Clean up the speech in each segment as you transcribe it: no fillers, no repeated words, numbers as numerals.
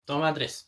Toma tres.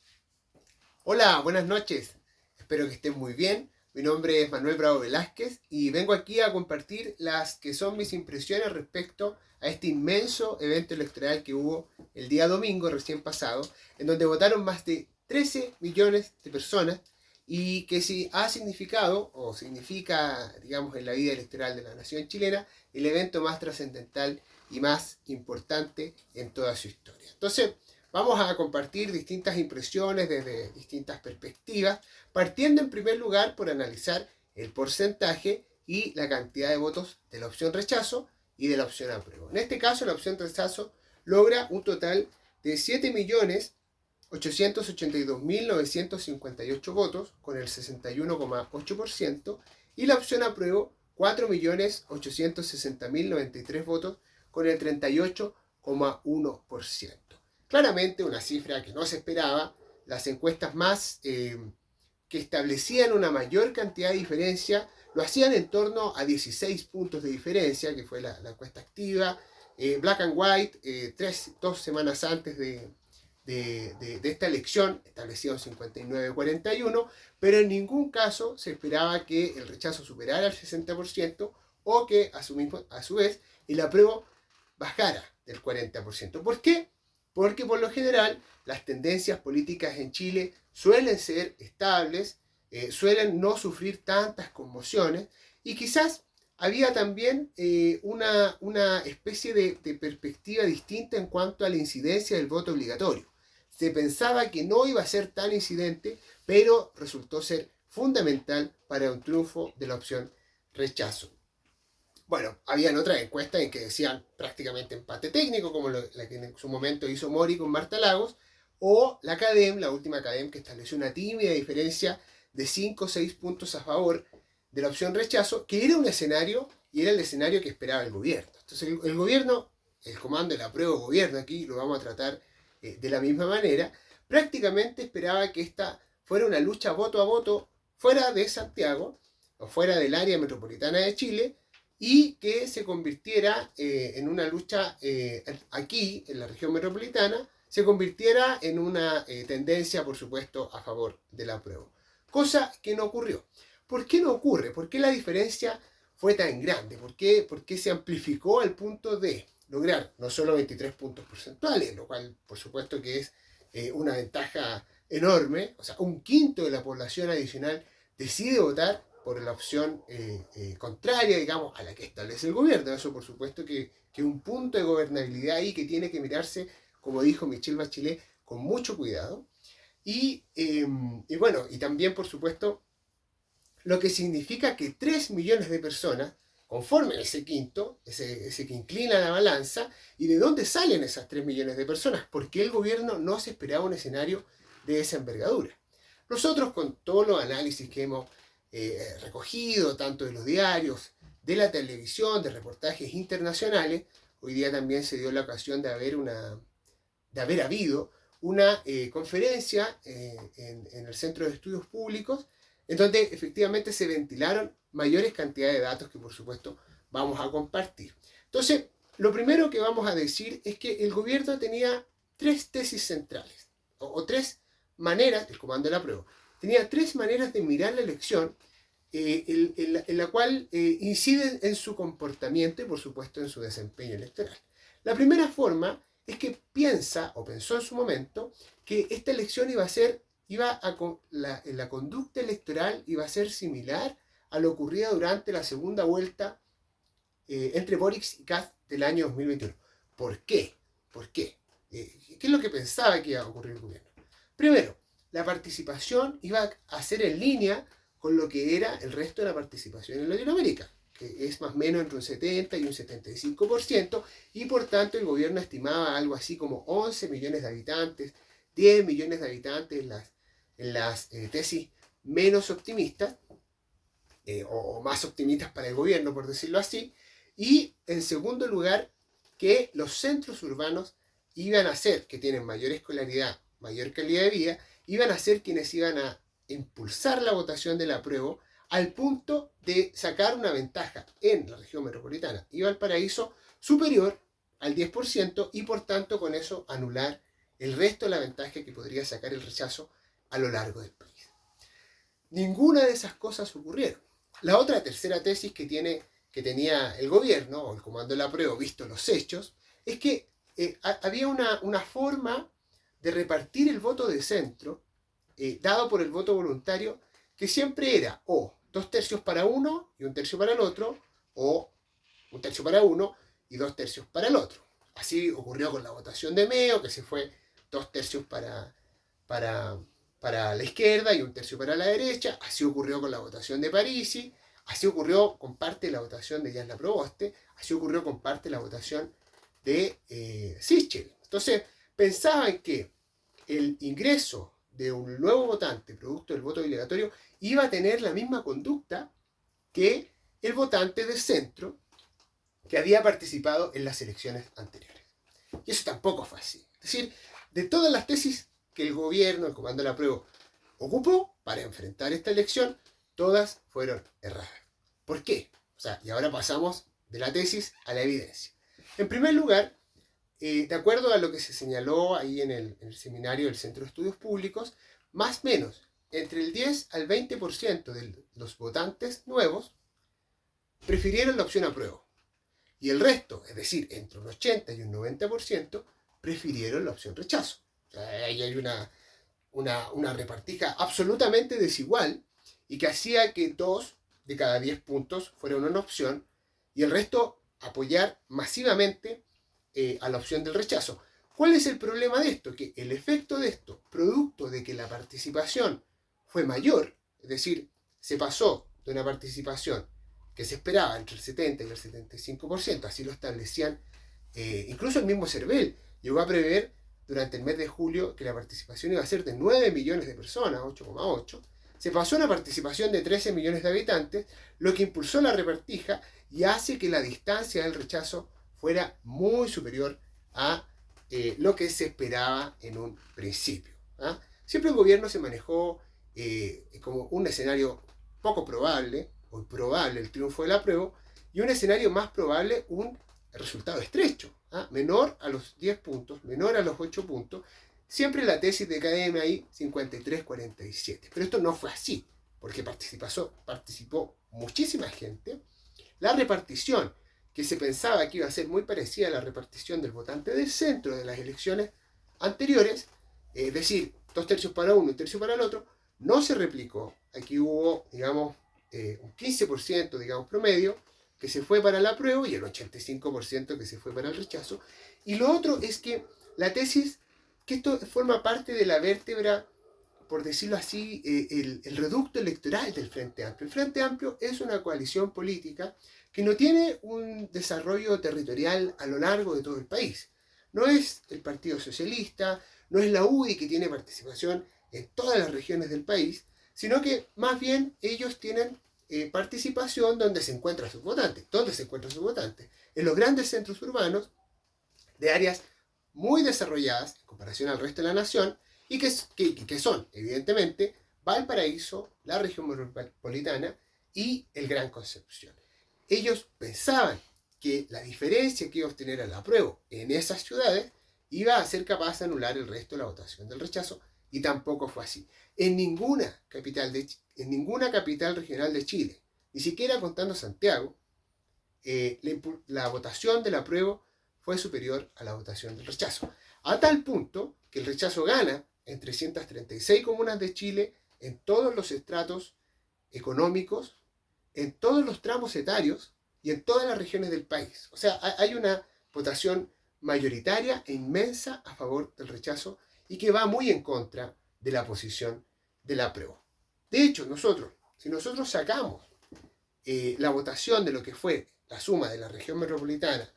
Hola, buenas noches. Espero que estén muy bien. Mi nombre es Manuel Bravo Velázquez y vengo aquí a compartir las que son mis impresiones respecto a este inmenso evento electoral que hubo el día domingo recién pasado, en donde votaron más de 13 millones de personas y que sí ha significado o significa, digamos, en la vida electoral de la nación chilena, el evento más trascendental y más importante en toda su historia. Entonces, vamos a compartir distintas impresiones desde distintas perspectivas, partiendo en primer lugar por analizar el porcentaje y la cantidad de votos de la opción rechazo y de la opción apruebo. En este caso, la opción rechazo logra un total de 7.882.958 votos, con el 61,8%, y la opción apruebo 4.860.093 votos, con el 38,1%. Claramente una cifra que no se esperaba. Las encuestas más que establecían una mayor cantidad de diferencia lo hacían en torno a 16 puntos de diferencia, que fue la encuesta activa. Black and White, 2 semanas antes de esta elección, establecía un 59-41, pero en ningún caso se esperaba que el rechazo superara el 60% o que a su vez el apruebo bajara del 40%. ¿Por qué? Porque por lo general las tendencias políticas en Chile suelen ser estables, suelen no sufrir tantas conmociones, y quizás había también una especie de perspectiva distinta en cuanto a la incidencia del voto obligatorio. Se pensaba que no iba a ser tan incidente, pero resultó ser fundamental para un triunfo de la opción rechazo. Bueno, habían otras encuestas en que decían prácticamente empate técnico, como la que en su momento hizo Mori con Marta Lagos, o la CADEM, la última CADEM, que estableció una tímida diferencia de 5 o 6 puntos a favor de la opción rechazo, que era un escenario, y era el escenario que esperaba el gobierno. Entonces el gobierno, el comando del apruebo gobierno, aquí lo vamos a tratar de la misma manera, prácticamente esperaba que esta fuera una lucha voto a voto fuera de Santiago, o fuera del área metropolitana de Chile, y que se convirtiera en una lucha aquí, en la región metropolitana, se convirtiera en una tendencia, por supuesto, a favor del apruebo. Cosa que no ocurrió. ¿Por qué no ocurre? ¿Por qué la diferencia fue tan grande? ¿Por qué se amplificó al punto de lograr no solo 23 puntos porcentuales, lo cual, por supuesto, que es una ventaja enorme? O sea, un quinto de la población adicional decide votar por la opción contraria, digamos, a la que establece el gobierno. Eso, por supuesto, que un punto de gobernabilidad ahí que tiene que mirarse, como dijo Michelle Bachelet, con mucho cuidado. Y bueno, y también, por supuesto, lo que significa que 3 millones de personas conformen ese quinto, ese que inclina la balanza. ¿Y de dónde salen esas 3 millones de personas? Porque el gobierno no se esperaba un escenario de esa envergadura. Nosotros, con todos los análisis que hemos recogido, tanto de los diarios, de la televisión, de reportajes internacionales, hoy día también se dio la ocasión de haber habido una conferencia en el Centro de Estudios Públicos, en donde efectivamente se ventilaron mayores cantidades de datos que, por supuesto, vamos a compartir. Entonces, lo primero que vamos a decir es que el gobierno tenía tres tesis centrales, o tres maneras, el comando de la prueba, tenía tres maneras de mirar la elección, en la cual inciden en su comportamiento y, por supuesto, en su desempeño electoral. La primera forma es que piensa, o pensó en su momento, que esta elección la conducta electoral iba a ser similar a lo ocurrido durante la segunda vuelta entre Boric y Kast del año 2021. ¿Por qué? ¿Por qué? ¿Qué es lo que pensaba que iba a ocurrir el gobierno? Primero, la participación iba a ser en línea con lo que era el resto de la participación en Latinoamérica, que es más o menos entre un 70 y un 75%, y por tanto el gobierno estimaba algo así como 11 millones de habitantes, 10 millones de habitantes en las tesis menos optimistas, o más optimistas para el gobierno, por decirlo así, y en segundo lugar, que los centros urbanos iban a ser, que tienen mayor escolaridad, mayor calidad de vida, iban a ser quienes iban a impulsar la votación del apruebo al punto de sacar una ventaja en la región metropolitana y Valparaíso superior al 10%, y por tanto con eso anular el resto de la ventaja que podría sacar el rechazo a lo largo del país. Ninguna de esas cosas ocurrieron. La otra tercera tesis que tenía el gobierno, o el comando de la apruebo, visto los hechos, es que había una forma de repartir el voto de centro, dado por el voto voluntario, que siempre era o 2/3 para uno y 1/3 para el otro, o 1/3 para uno y 2/3 para el otro. Así ocurrió con la votación de Meo, que se fue 2/3 para la izquierda y 1/3 para la derecha. Así ocurrió con la votación de Parisi. Así ocurrió con parte de la votación de Yasna Proboste. Así ocurrió con parte de la votación de Sichel. Entonces, pensaban que el ingreso de un nuevo votante, producto del voto obligatorio, iba a tener la misma conducta que el votante del centro que había participado en las elecciones anteriores. Y eso tampoco fue así. Es decir, de todas las tesis que el gobierno, el comando de la apruebo, ocupó para enfrentar esta elección, todas fueron erradas. ¿Por qué? Y ahora pasamos de la tesis a la evidencia. En primer lugar, de acuerdo a lo que se señaló ahí en el seminario del Centro de Estudios Públicos, más o menos entre el 10 al 20% de los votantes nuevos prefirieron la opción apruebo. Y el resto, es decir, entre un 80 y un 90%, prefirieron la opción rechazo. Ahí hay una repartija absolutamente desigual y que hacía que 2 de cada 10 puntos fueran una opción y el resto apoyar masivamente a la opción del rechazo. ¿Cuál es el problema de esto? Que el efecto de esto, producto de que la participación fue mayor, es decir, se pasó de una participación que se esperaba entre el 70 y el 75%, así lo establecían, incluso el mismo CERVEL llegó a prever durante el mes de julio que la participación iba a ser de 9 millones de personas, 8,8, se pasó a una participación de 13 millones de habitantes, lo que impulsó la repartija y hace que la distancia del rechazo fuera muy superior a lo que se esperaba en un principio. Siempre el gobierno se manejó como un escenario poco probable, o probable el triunfo del apruebo, y un escenario más probable un resultado estrecho, menor a los 10 puntos, menor a los 8 puntos, siempre la tesis de KDMI 53-47. Pero esto no fue así, porque participó muchísima gente. La repartición, que se pensaba que iba a ser muy parecida a la repartición del votante del centro de las elecciones anteriores, es decir, 2/3 para uno y 1/3 para el otro, no se replicó. Aquí hubo, digamos, un 15%, digamos, promedio, que se fue para el apruebo y el 85% que se fue para el rechazo. Y lo otro es que la tesis, que esto forma parte de la vértebra, por decirlo así, el reducto electoral del Frente Amplio. El Frente Amplio es una coalición política que no tiene un desarrollo territorial a lo largo de todo el país. No es el Partido Socialista, no es la UDI que tiene participación en todas las regiones del país, sino que más bien ellos tienen participación donde se encuentran sus votantes. ¿Dónde se encuentran sus votantes? En los grandes centros urbanos de áreas muy desarrolladas en comparación al resto de la nación y que son, evidentemente, Valparaíso, la región metropolitana y el Gran Concepción. Ellos pensaban que la diferencia que iba a obtener al apruebo en esas ciudades iba a ser capaz de anular el resto de la votación del rechazo, y tampoco fue así. En ninguna capital regional de Chile, ni siquiera contando Santiago, la votación del apruebo fue superior a la votación del rechazo. A tal punto que el rechazo gana en 336 comunas de Chile, en todos los estratos económicos, en todos los tramos etarios y en todas las regiones del país. O sea, hay una votación mayoritaria e inmensa a favor del rechazo y que va muy en contra de la posición del apruebo. De hecho, si nosotros sacamos la votación de lo que fue la suma de la región metropolitana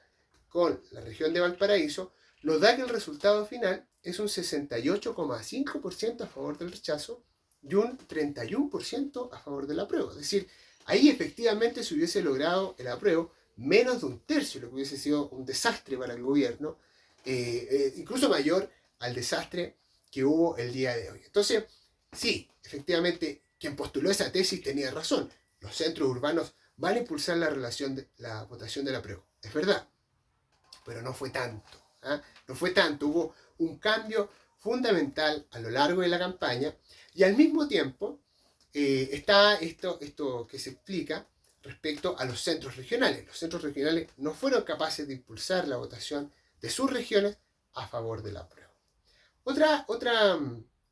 con la región de Valparaíso, nos da que el resultado final es un 68,5% a favor del rechazo y un 31% a favor del apruebo. Es decir, ahí efectivamente se hubiese logrado el apruebo menos de 1/3, lo que hubiese sido un desastre para el gobierno, incluso mayor al desastre que hubo el día de hoy. Entonces, sí, efectivamente, quien postuló esa tesis tenía razón. Los centros urbanos van a impulsar la votación del apruebo. Es verdad, pero no fue tanto. ¿ah? No fue tanto, hubo un cambio fundamental a lo largo de la campaña y al mismo tiempo está esto que se explica respecto a los centros regionales. Los centros regionales no fueron capaces de impulsar la votación de sus regiones a favor del apruebo.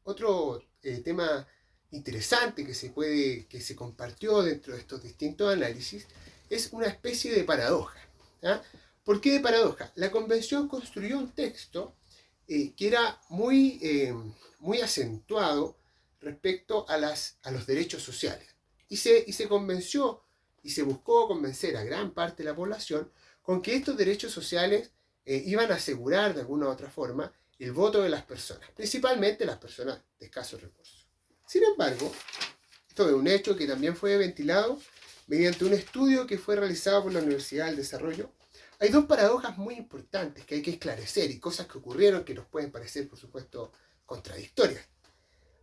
Otro tema interesante que se compartió dentro de estos distintos análisis es una especie de paradoja. ¿Ah? ¿Por qué de paradoja? La convención construyó un texto que era muy acentuado respecto a los derechos sociales. Y se convenció y se buscó convencer a gran parte de la población con que estos derechos sociales iban a asegurar de alguna u otra forma el voto de las personas, principalmente las personas de escasos recursos. Sin embargo, esto es un hecho que también fue ventilado mediante un estudio que fue realizado por la Universidad del Desarrollo. Hay dos paradojas muy importantes que hay que esclarecer y cosas que ocurrieron que nos pueden parecer, por supuesto, contradictorias.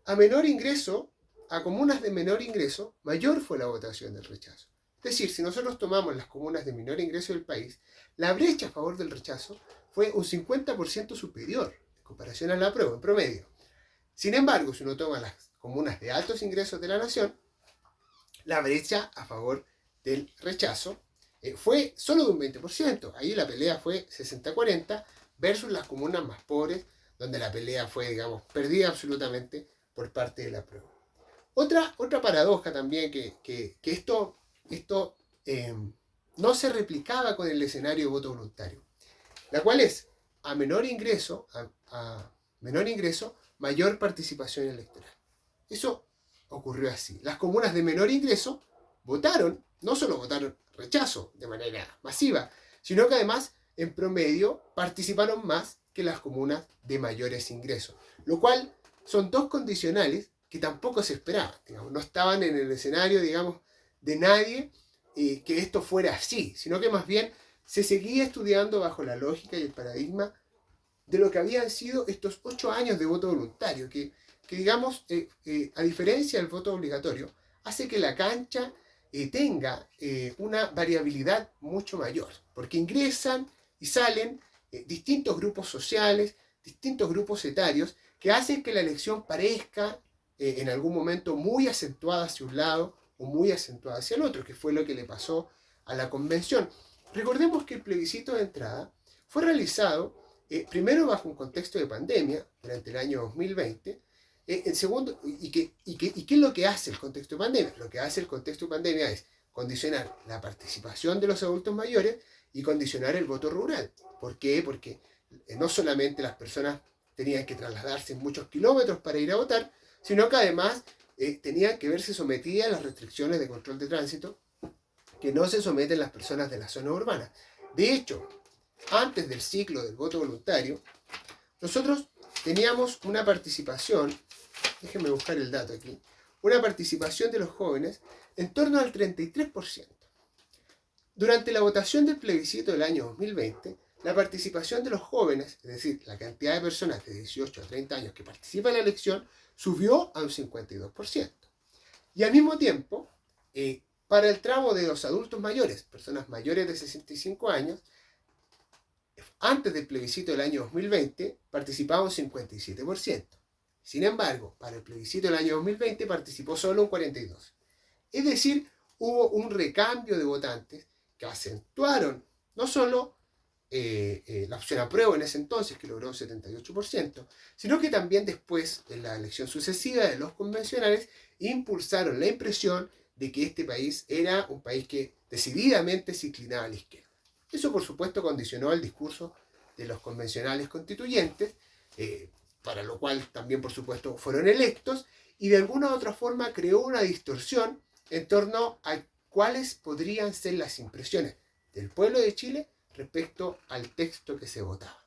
A menor ingreso, a comunas de menor ingreso, mayor fue la votación del rechazo. Es decir, si nosotros tomamos las comunas de menor ingreso del país, la brecha a favor del rechazo fue un 50% superior en comparación a la apruebo, en promedio. Sin embargo, si uno toma las comunas de altos ingresos de la nación, la brecha a favor del rechazo fue solo de un 20%. Ahí la pelea fue 60-40 versus las comunas más pobres, donde la pelea fue, digamos, perdida absolutamente por parte de la apruebo. Otra paradoja también que esto no se replicaba con el escenario de voto voluntario, la cual es a menor ingreso, mayor participación electoral. Eso ocurrió así. Las comunas de menor ingreso votaron, no solo votaron rechazo de manera masiva, sino que además en promedio participaron más que las comunas de mayores ingresos, lo cual son dos condicionales que tampoco se esperaban, digamos, no estaban en el escenario, digamos, de nadie que esto fuera así, sino que más bien se seguía estudiando bajo la lógica y el paradigma de lo que habían sido estos 8 años de voto voluntario, que digamos, a diferencia del voto obligatorio, hace que la cancha tenga una variabilidad mucho mayor, porque ingresan y salen distintos grupos sociales, distintos grupos etarios, que hacen que la elección parezca en algún momento muy acentuada hacia un lado o muy acentuada hacia el otro, que fue lo que le pasó a la convención. Recordemos que el plebiscito de entrada fue realizado primero bajo un contexto de pandemia, durante el año 2020, en segundo, ¿qué es lo que hace el contexto de pandemia? Lo que hace el contexto de pandemia es condicionar la participación de los adultos mayores y condicionar el voto rural. ¿Por qué? Porque no solamente las personas tenían que trasladarse muchos kilómetros para ir a votar, sino que además tenían que verse sometidas a las restricciones de control de tránsito que no se someten las personas de la zona urbana. De hecho, antes del ciclo del voto voluntario, nosotros teníamos una participación, déjenme buscar el dato aquí, una participación de los jóvenes en torno al 33%. Durante la votación del plebiscito del año 2020, la participación de los jóvenes, es decir, la cantidad de personas de 18 a 30 años que participan en la elección, subió a un 52%. Y al mismo tiempo, para el tramo de los adultos mayores, personas mayores de 65 años, antes del plebiscito del año 2020 participaba un 57%. Sin embargo, para el plebiscito del año 2020 participó solo un 42%. Es decir, hubo un recambio de votantes que acentuaron no solo la opción apruebo en ese entonces, que logró un 78%, sino que también después, en la elección sucesiva de los convencionales, impulsaron la impresión de que este país era un país que decididamente se inclinaba a la izquierda. Eso, por supuesto, condicionó el discurso de los convencionales constituyentes, para lo cual también, por supuesto, fueron electos, y de alguna u otra forma creó una distorsión en torno a cuáles podrían ser las impresiones del pueblo de Chile respecto al texto que se votaba.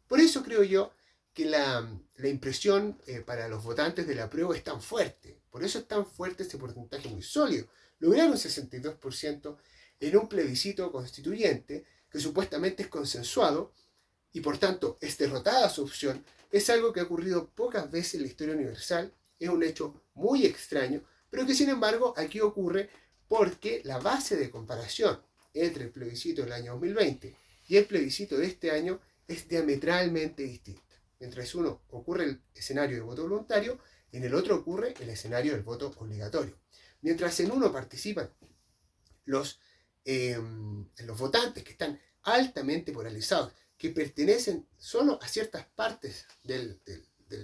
Por eso creo yo que la impresión para los votantes del apruebo es tan fuerte, por eso es tan fuerte este porcentaje muy sólido. Lograr un 62% en un plebiscito constituyente que supuestamente es consensuado y por tanto es derrotada su opción, es algo que ha ocurrido pocas veces en la historia universal, es un hecho muy extraño, pero que sin embargo aquí ocurre porque la base de comparación entre el plebiscito del año 2020 y el plebiscito de este año es diametralmente distinta. Mientras uno ocurre el escenario del voto voluntario, en el otro ocurre el escenario del voto obligatorio. Mientras en uno participan los votantes que están altamente polarizados, que pertenecen solo a ciertas partes del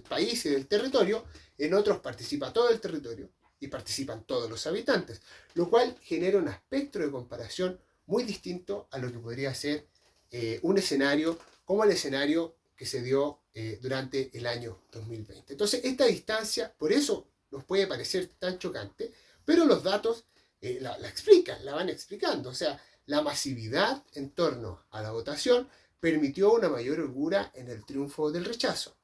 país y del territorio, en otros participa todo el territorio y participan todos los habitantes, lo cual genera un espectro de comparación muy distinto a lo que podría ser un escenario como el escenario que se dio durante el año 2020. Entonces, esta distancia, por eso nos puede parecer tan chocante, pero los datos la explican, la van explicando. O sea, la masividad en torno a la votación permitió una mayor holgura en el triunfo del rechazo.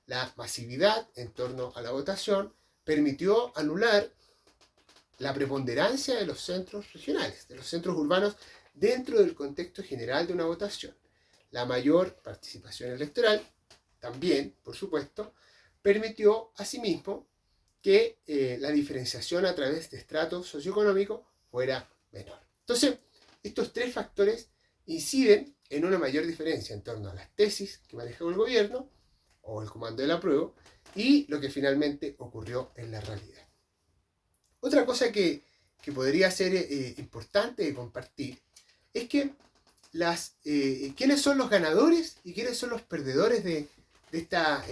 La masividad en torno a la votación permitió anular la preponderancia de los centros regionales, de los centros urbanos, dentro del contexto general de una votación. La mayor participación electoral también, por supuesto, permitió asimismo que la diferenciación a través de estratos socioeconómicos fuera menor. Entonces, estos tres factores inciden en una mayor diferencia en torno a las tesis que manejó el gobierno o el comando del apruebo y lo que finalmente ocurrió en la realidad. Otra cosa que podría ser importante de compartir es que quiénes son los ganadores y quiénes son los perdedores de esta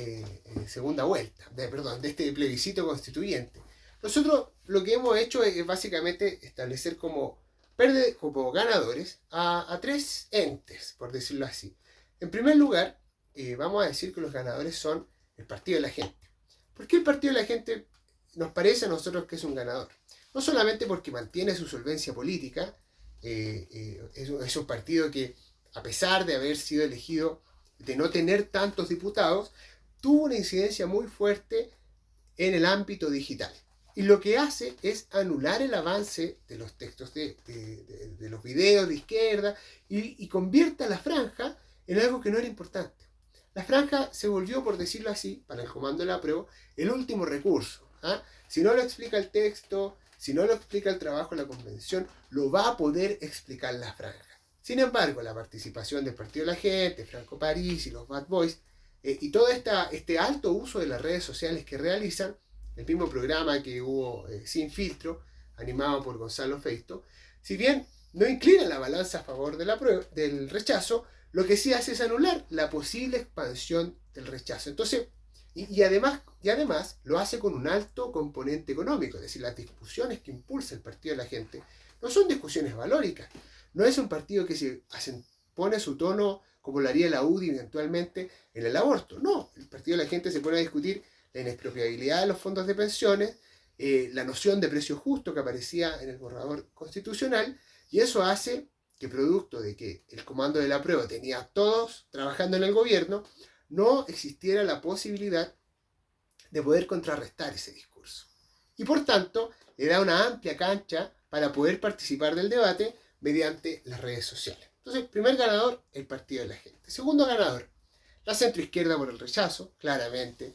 segunda vuelta, de este plebiscito constituyente. Nosotros lo que hemos hecho es básicamente establecer como ganadores a tres entes, por decirlo así. En primer lugar, vamos a decir que los ganadores son el Partido de la Gente. ¿Por qué el Partido de la Gente nos parece a nosotros que es un ganador? No solamente porque mantiene su solvencia política, es un partido que, a pesar de haber sido elegido, de no tener tantos diputados, tuvo una incidencia muy fuerte en el ámbito digital. Y lo que hace es anular el avance de los textos de los videos de izquierda y convierte a la franja en algo que no era importante. La franja se volvió, por decirlo así, para el comando del apruebo, el último recurso. Si no lo explica el texto, si no lo explica el trabajo en la convención, lo va a poder explicar la franja. Sin embargo, la participación del Partido de la Gente, Franco París y los Bad Boys, y todo este alto uso de las redes sociales que realizan, el mismo programa que hubo Sin Filtro, animado por Gonzalo Feisto, si bien no inclina la balanza a favor del rechazo, lo que sí hace es anular la posible expansión del rechazo. Entonces, y además lo hace con un alto componente económico, es decir, las discusiones que impulsa el Partido de la Gente no son discusiones valóricas. No es un partido que se pone su tono como lo haría la UDI eventualmente en el aborto. No, el Partido de la Gente se pone a discutir la inexpropiabilidad de los fondos de pensiones, la noción de precio justo que aparecía en el borrador constitucional, y eso hace que, producto de que el comando del apruebo tenía a todos trabajando en el gobierno, no existiera la posibilidad de poder contrarrestar ese discurso. Y por tanto, le da una amplia cancha para poder participar del debate mediante las redes sociales. Entonces, primer ganador, el Partido de la Gente. Segundo ganador, la centroizquierda por el rechazo, claramente.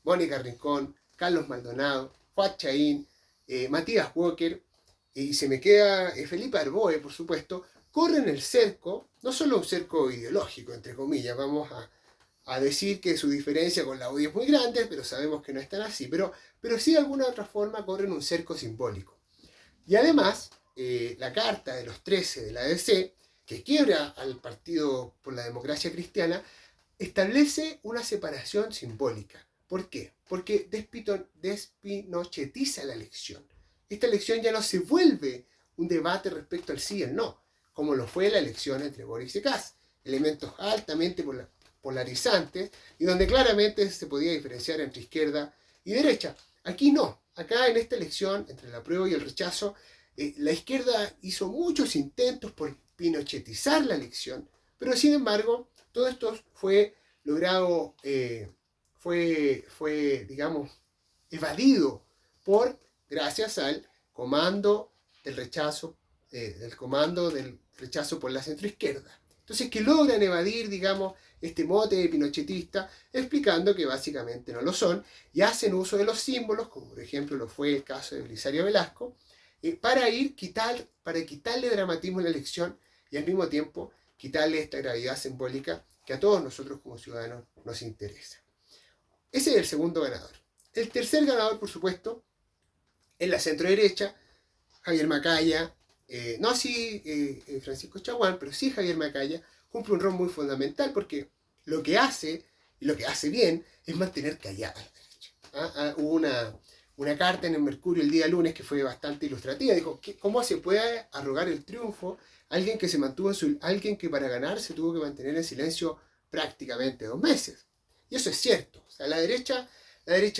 Mónica Rincón, Carlos Maldonado, Fuad Chaín, Matías Walker, y se me queda Felipe Arboe, por supuesto, corren el cerco, no solo un cerco ideológico, entre comillas, vamos a decir que su diferencia con la UDI es muy grande, pero sabemos que no es tan así, pero sí de alguna otra forma corren un cerco simbólico. Y además, la carta de los 13 de la ADC, que quiebra al Partido por la Democracia Cristiana, establece una separación simbólica. ¿Por qué? Porque despinochetiza la elección. Esta elección ya no se vuelve un debate respecto al sí y el no, como lo fue la elección entre Boric y Kast, elementos altamente polarizantes y donde claramente se podía diferenciar entre izquierda y derecha. Aquí no, acá en esta elección entre el apruebo y el rechazo, la izquierda hizo muchos intentos por pinochetizar la elección, pero sin embargo todo esto fue logrado, digamos, evadido gracias al comando del rechazo, por la centroizquierda. Entonces, que logran evadir, digamos, este mote de pinochetista, explicando que básicamente no lo son, y hacen uso de los símbolos, como por ejemplo lo fue el caso de Belisario Velasco, para quitarle dramatismo a la elección y al mismo tiempo quitarle esta gravedad simbólica que a todos nosotros como ciudadanos nos interesa. Ese es el segundo ganador. El tercer ganador, por supuesto, es la centro-derecha, Javier Macaya, no así Francisco Chaguán, pero sí Javier Macaya, cumple un rol muy fundamental porque lo que hace, y lo que hace bien, es mantener callada a la derecha. Hubo una carta en el Mercurio el día lunes que fue bastante ilustrativa. Dijo, ¿cómo se puede arrogar el triunfo a alguien que se mantuvo alguien que para ganar se tuvo que mantener en silencio prácticamente 2 meses? Y eso es cierto. O sea, la derecha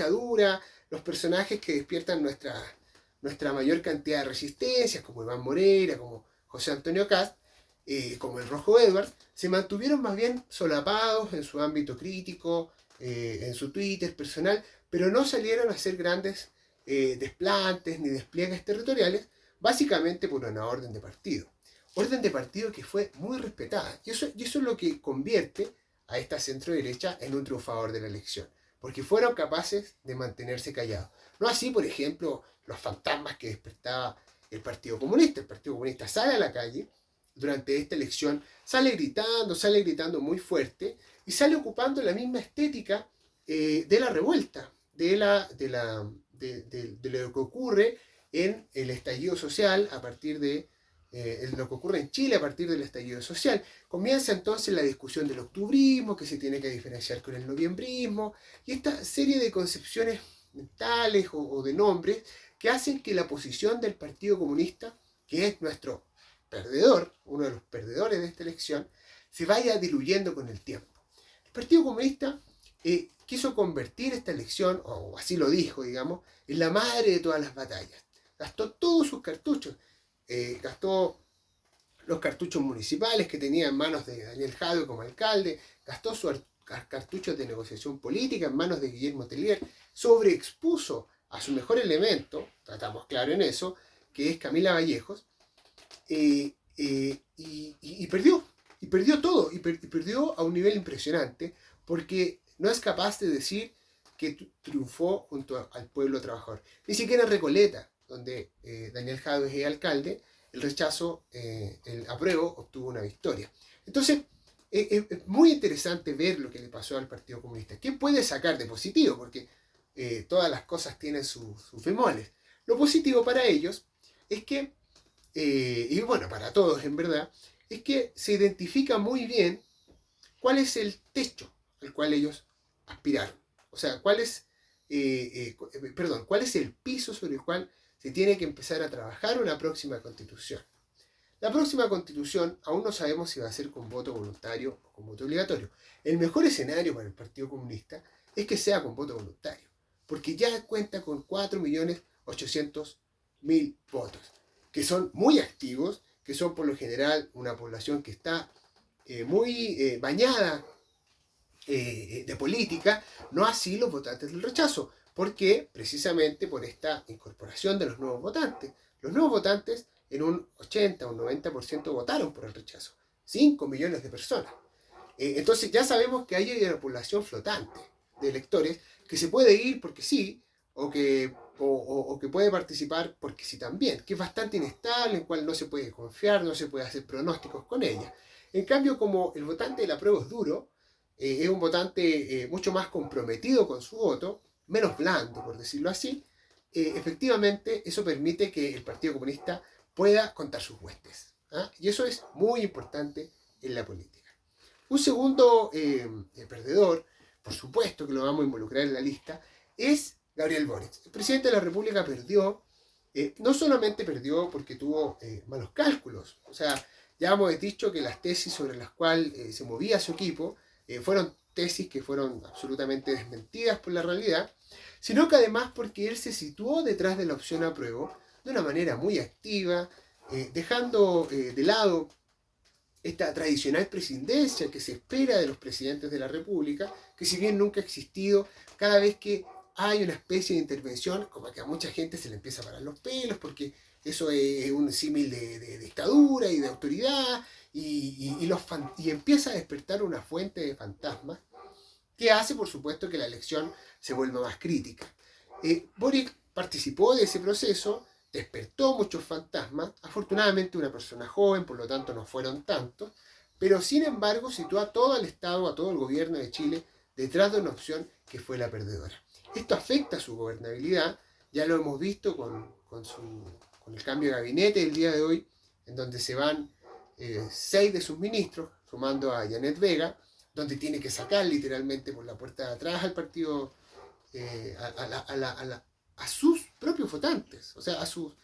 dura, los personajes que despiertan nuestra mayor cantidad de resistencias, como Iván Moreira, como José Antonio Kast, como el Rojo Edwards, se mantuvieron más bien solapados en su ámbito crítico, en su Twitter personal, pero no salieron a hacer grandes desplantes ni despliegues territoriales, básicamente por una orden de partido. Orden de partido que fue muy respetada. Y eso es lo que convierte a esta centro derecha en un triunfador de la elección, porque fueron capaces de mantenerse callados. No así, por ejemplo, los fantasmas que despertaba el Partido Comunista. El Partido Comunista sale a la calle durante esta elección, sale gritando muy fuerte y sale ocupando la misma estética de la revuelta, de lo que ocurre en el estallido social a partir de lo que ocurre en Chile a partir del estallido social. Comienza entonces la discusión del octubrismo, que se tiene que diferenciar con el noviembrismo, y esta serie de concepciones mentales o de nombres que hacen que la posición del Partido Comunista, que es nuestro perdedor, uno de los perdedores de esta elección, se vaya diluyendo con el tiempo. El Partido Comunista quiso convertir esta elección, o así lo dijo, digamos, en la madre de todas las batallas. Gastó todos sus cartuchos. Gastó los cartuchos municipales que tenía en manos de Daniel Jadwe como alcalde, gastó sus cartuchos de negociación política en manos de Guillermo Tellier, sobreexpuso a su mejor elemento, tratamos claro en eso, que es Camila Vallejos, y perdió todo, y perdió a un nivel impresionante, porque no es capaz de decir que triunfó junto al pueblo trabajador. Ni siquiera en Recoleta, donde Daniel Jadwe es alcalde, el rechazo, el apruebo, obtuvo una victoria. Entonces, es muy interesante ver lo que le pasó al Partido Comunista. ¿Qué puede sacar de positivo? Porque todas las cosas tienen sus bemoles. Lo positivo para ellos es que, y bueno, para todos en verdad, es que se identifica muy bien cuál es el techo al cual ellos aspiraron. O sea, cuál es el piso sobre el cual se tiene que empezar a trabajar una próxima constitución. La próxima constitución aún no sabemos si va a ser con voto voluntario o con voto obligatorio. El mejor escenario para el Partido Comunista es que sea con voto voluntario, porque ya cuenta con 4.800.000 votos, que son muy activos, que son por lo general una población que está muy bañada de política, no así los votantes del rechazo. ¿Por qué? Precisamente por esta incorporación de los nuevos votantes. Los nuevos votantes en un 80 o un 90% votaron por el rechazo. 5 millones de personas. Entonces ya sabemos que hay una población flotante de electores que se puede ir porque sí, o que puede participar porque sí también, que es bastante inestable, en el cual no se puede confiar, no se puede hacer pronósticos con ella. En cambio, como el votante del apruebo es duro, es un votante mucho más comprometido con su voto, menos blando, por decirlo así, efectivamente eso permite que el Partido Comunista pueda contar sus huestes. Y eso es muy importante en la política. Un segundo perdedor, por supuesto que lo vamos a involucrar en la lista, es Gabriel Boric. El presidente de la República perdió, no solamente perdió porque tuvo malos cálculos, o sea, ya hemos dicho que las tesis sobre las cuales se movía su equipo fueron tesis que fueron absolutamente desmentidas por la realidad, sino que además porque él se situó detrás de la opción apruebo de una manera muy activa, dejando de lado esta tradicional presidencia que se espera de los presidentes de la República, que si bien nunca ha existido, cada vez que hay una especie de intervención, como que a mucha gente se le empieza a parar los pelos, porque eso es un símil de dictadura y de autoridad, y empieza a despertar una fuente de fantasmas que hace, por supuesto, que la elección se vuelva más crítica. Boric participó de ese proceso, despertó muchos fantasmas, afortunadamente una persona joven, por lo tanto no fueron tantos, pero sin embargo situó a todo el Estado, a todo el gobierno de Chile, detrás de una opción que fue la perdedora. Esto afecta a su gobernabilidad, ya lo hemos visto con el cambio de gabinete el día de hoy, en donde se van 6 de sus ministros, sumando a Janet Vega, donde tiene que sacar literalmente por la puerta de atrás al partido, a sus propios votantes, o sea, a su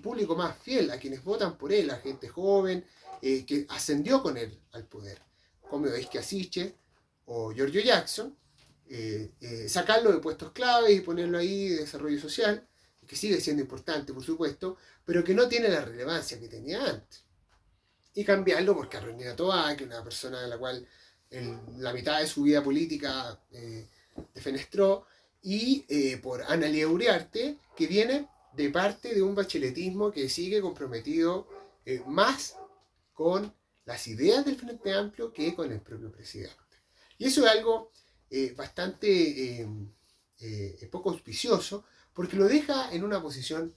público más fiel, a quienes votan por él, a gente joven que ascendió con él al poder, como Isque Asiche o Giorgio Jackson, sacarlo de puestos claves y ponerlo ahí de desarrollo social, que sigue siendo importante, por supuesto, pero que no tiene la relevancia que tenía antes. Y cambiarlo por Carolina Toá, que es una persona de la cual la mitad de su vida política defenestró, y por Analía Uriarte, que viene de parte de un bacheletismo que sigue comprometido más con las ideas del Frente Amplio que con el propio presidente. Y eso es algo bastante poco auspicioso, porque lo deja en una posición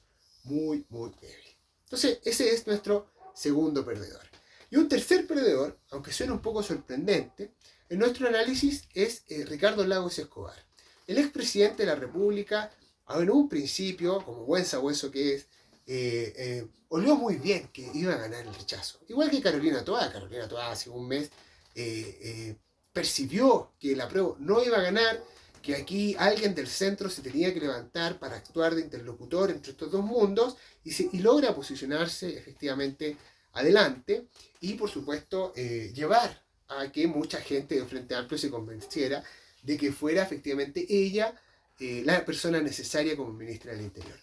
muy, muy débil. Entonces, ese es nuestro segundo perdedor. Y un tercer perdedor, aunque suene un poco sorprendente, en nuestro análisis es Ricardo Lagos Escobar. El expresidente de la República, en un principio, como buen sabueso que es, olió muy bien que iba a ganar el rechazo. Igual que Carolina Toá. Carolina Toá hace un mes percibió que el apruebo no iba a ganar, que aquí alguien del centro se tenía que levantar para actuar de interlocutor entre estos dos mundos y logra posicionarse efectivamente adelante y por supuesto llevar a que mucha gente del Frente Amplio se convenciera de que fuera efectivamente ella la persona necesaria como ministra del Interior.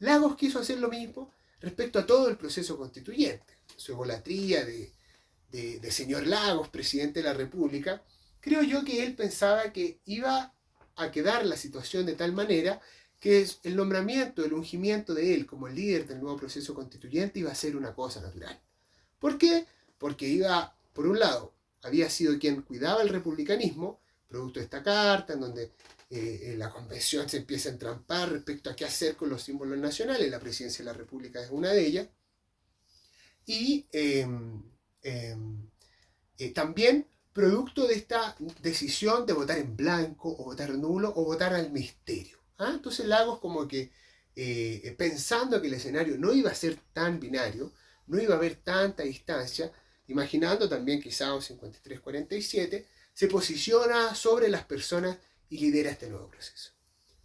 Lagos quiso hacer lo mismo respecto a todo el proceso constituyente. Su egolatría de señor Lagos, presidente de la República, creo yo que él pensaba que iba a quedar la situación de tal manera que el nombramiento, el ungimiento de él como el líder del nuevo proceso constituyente iba a ser una cosa natural. ¿Por qué? Porque iba, por un lado, había sido quien cuidaba el republicanismo, producto de esta carta, en donde la convención se empieza a entrampar respecto a qué hacer con los símbolos nacionales, la presidencia de la República es una de ellas, y también producto de esta decisión de votar en blanco, o votar nulo, o votar al misterio. Entonces Lagos como que pensando que el escenario no iba a ser tan binario, no iba a haber tanta distancia, imaginando también quizá un 53-47, se posiciona sobre las personas y lidera este nuevo proceso.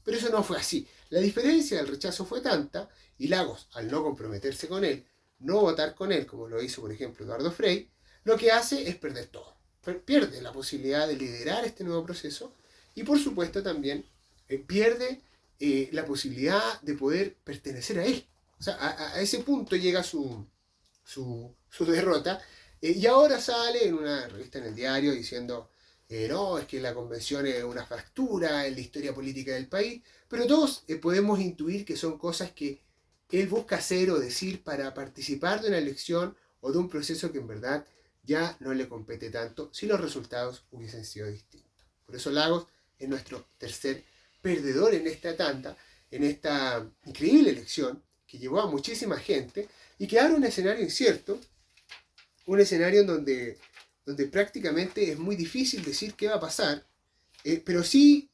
Pero eso no fue así. La diferencia del rechazo fue tanta, y Lagos, al no comprometerse con él, no votar con él, como lo hizo por ejemplo Eduardo Frei, lo que hace es perder todo. Pierde la posibilidad de liderar este nuevo proceso y por supuesto también pierde la posibilidad de poder pertenecer a él. O sea, a ese punto llega su derrota y ahora sale en una revista en el diario diciendo no, es que la convención es una fractura en la historia política del país, pero todos podemos intuir que son cosas que él busca hacer o decir para participar de una elección o de un proceso que en verdad ya no le compete tanto si los resultados hubiesen sido distintos. Por eso Lagos es nuestro tercer perdedor en esta tanda, en esta increíble elección que llevó a muchísima gente y que abre un escenario incierto, un escenario en donde prácticamente es muy difícil decir qué va a pasar, pero sí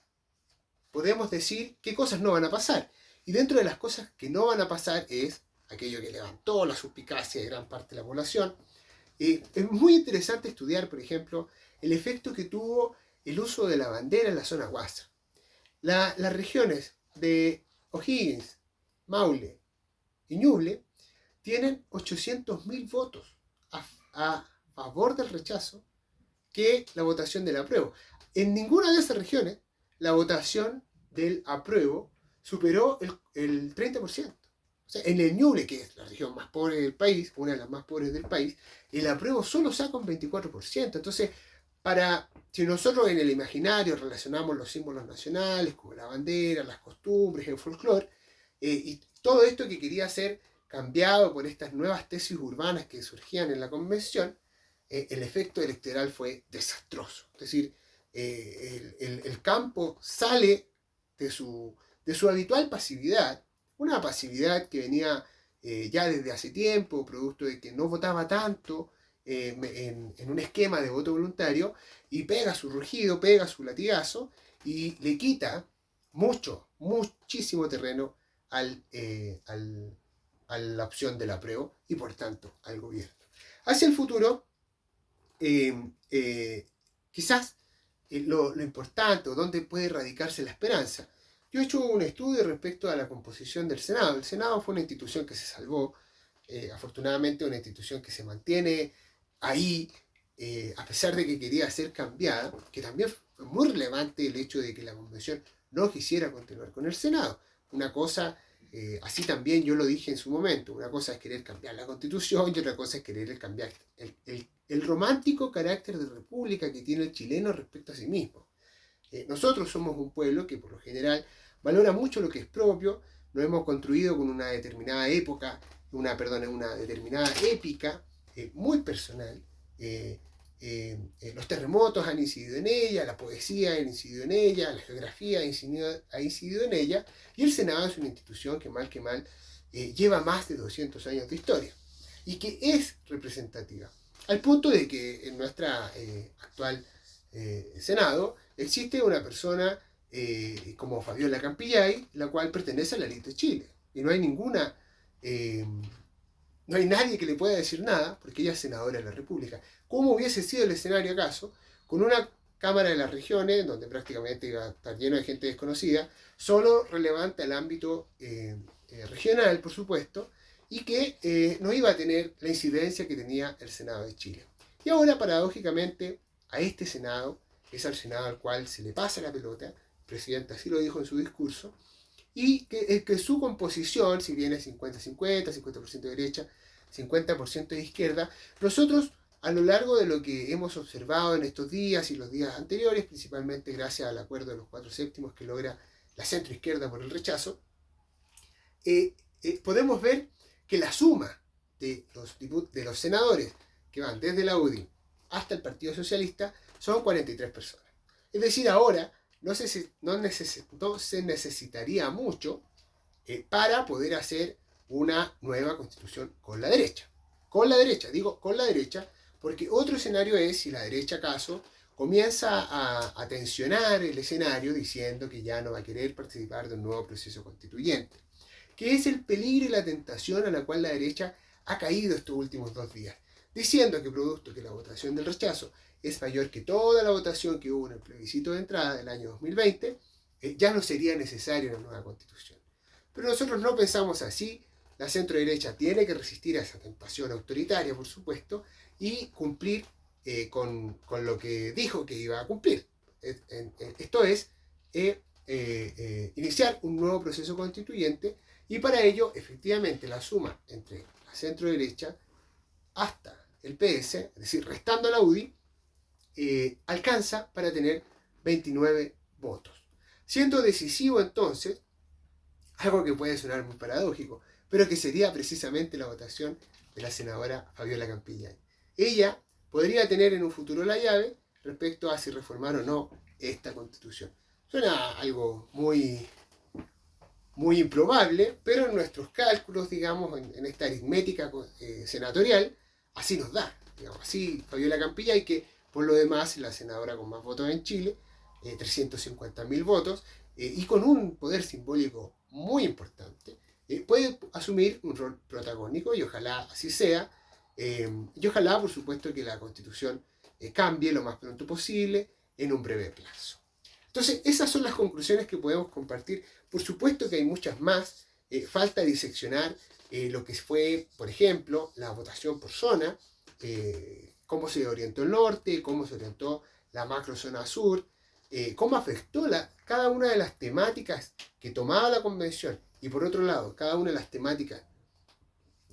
podemos decir qué cosas no van a pasar. Y dentro de las cosas que no van a pasar es aquello que levantó la suspicacia de gran parte de la población. Es muy interesante estudiar, por ejemplo, el efecto que tuvo el uso de la bandera en la zona Guasa. Las regiones de O'Higgins, Maule y Ñuble tienen 800.000 votos a favor del rechazo que la votación del apruebo. En ninguna de esas regiones la votación del apruebo superó el 30%. O sea, en el Ñuble, que es la región más pobre del país, una de las más pobres del país, el apruebo solo saca un 24%. Entonces, si nosotros en el imaginario relacionamos los símbolos nacionales, como la bandera, las costumbres, el folclore, y todo esto que quería ser cambiado por estas nuevas tesis urbanas que surgían en la convención, el efecto electoral fue desastroso. Es decir, el campo sale de su habitual pasividad, una pasividad que venía ya desde hace tiempo, producto de que no votaba tanto en un esquema de voto voluntario y pega su rugido, pega su latigazo y le quita muchísimo terreno a la opción del apruebo y por tanto al gobierno. Hacia el futuro, quizás lo importante o dónde puede radicarse la esperanza. Yo he hecho un estudio respecto a la composición del Senado. El Senado fue una institución que se salvó, afortunadamente una institución que se mantiene ahí, a pesar de que quería ser cambiada, que también fue muy relevante el hecho de que la Convención no quisiera continuar con el Senado. Una cosa, así también yo lo dije en su momento, una cosa es querer cambiar la Constitución y otra cosa es querer cambiar el romántico carácter de república que tiene el chileno respecto a sí mismo. Nosotros somos un pueblo que por lo general valora mucho lo que es propio, lo hemos construido con una determinada época, una determinada épica muy personal. Los terremotos han incidido en ella, la poesía ha incidido en ella, la geografía ha incidido en ella, y el Senado es una institución que mal lleva más de 200 años de historia y que es representativa. Al punto de que en nuestra actual Senado existe una persona como Fabiola Campillay, la cual pertenece a la élite de Chile. Y no hay no hay nadie que le pueda decir nada, porque ella es senadora de la República. ¿Cómo hubiese sido el escenario acaso con una Cámara de las Regiones, donde prácticamente iba a estar lleno de gente desconocida, solo relevante al ámbito regional, por supuesto, y que no iba a tener la incidencia que tenía el Senado de Chile? Y ahora, paradójicamente, a este Senado, que es al Senado al cual se le pasa la pelota, el presidente así lo dijo en su discurso, y que su composición, si bien es 50-50, 50% de derecha, 50% de izquierda, nosotros a lo largo de lo que hemos observado en estos días y los días anteriores, principalmente gracias al acuerdo de los 4/7 que logra la centroizquierda por el rechazo, podemos ver que la suma de los senadores que van desde la UDI hasta el Partido Socialista son 43 personas. Es decir, ahora no se necesitaría mucho para poder hacer una nueva constitución con la derecha. Con la derecha, porque otro escenario es si la derecha acaso comienza a tensionar el escenario diciendo que ya no va a querer participar de un nuevo proceso constituyente, que es el peligro y la tentación a la cual la derecha ha caído estos últimos 2 días, diciendo que producto que la votación del rechazo es mayor que toda la votación que hubo en el plebiscito de entrada del año 2020, ya no sería necesaria una nueva constitución. Pero nosotros no pensamos así. La centro-derecha tiene que resistir a esa tentación autoritaria, por supuesto, y cumplir con lo que dijo que iba a cumplir. Esto es iniciar un nuevo proceso constituyente, y para ello, efectivamente, la suma entre la centro-derecha hasta el PS, es decir, restando a la UDI, alcanza para tener 29 votos. Siendo decisivo entonces, algo que puede sonar muy paradójico, pero que sería precisamente la votación de la senadora Fabiola Campillay. Ella podría tener en un futuro la llave respecto a si reformar o no esta constitución. Suena algo muy improbable, pero en nuestros cálculos, digamos, en esta aritmética senatorial, así nos da. Digamos, así Fabiola Campillay, que por lo demás es la senadora con más votos en Chile, 350.000 votos, y con un poder simbólico muy importante, puede asumir un rol protagónico, y ojalá así sea, y ojalá, por supuesto, que la Constitución cambie lo más pronto posible en un breve plazo. Entonces, esas son las conclusiones que podemos compartir. Por supuesto que hay muchas más. Falta diseccionar lo que fue, por ejemplo, la votación por zona, cómo se orientó el norte, cómo se orientó la macrozona sur, cómo afectó cada una de las temáticas que tomaba la convención, y por otro lado, cada una de las temáticas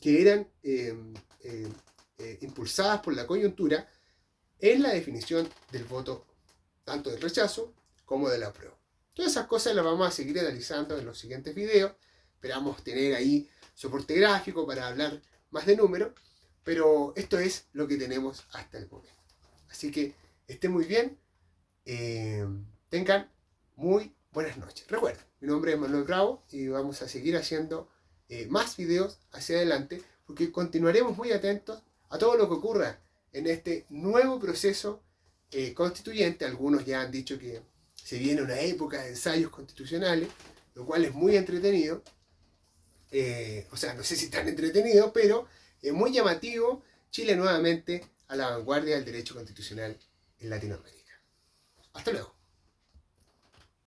que eran impulsadas por la coyuntura en la definición del voto, tanto del rechazo como del apruebo. Todas esas cosas las vamos a seguir analizando en los siguientes videos. Esperamos tener ahí soporte gráfico para hablar más de números, pero esto es lo que tenemos hasta el momento. Así que estén muy bien, tengan muy buenas noches. Recuerden, mi nombre es Manuel Bravo y vamos a seguir haciendo más videos hacia adelante, porque continuaremos muy atentos a todo lo que ocurra en este nuevo proceso constituyente. Algunos ya han dicho que se viene una época de ensayos constitucionales, lo cual es muy entretenido. O sea, no sé si tan entretenido, pero es muy llamativo. Chile nuevamente a la vanguardia del derecho constitucional en Latinoamérica. Hasta luego.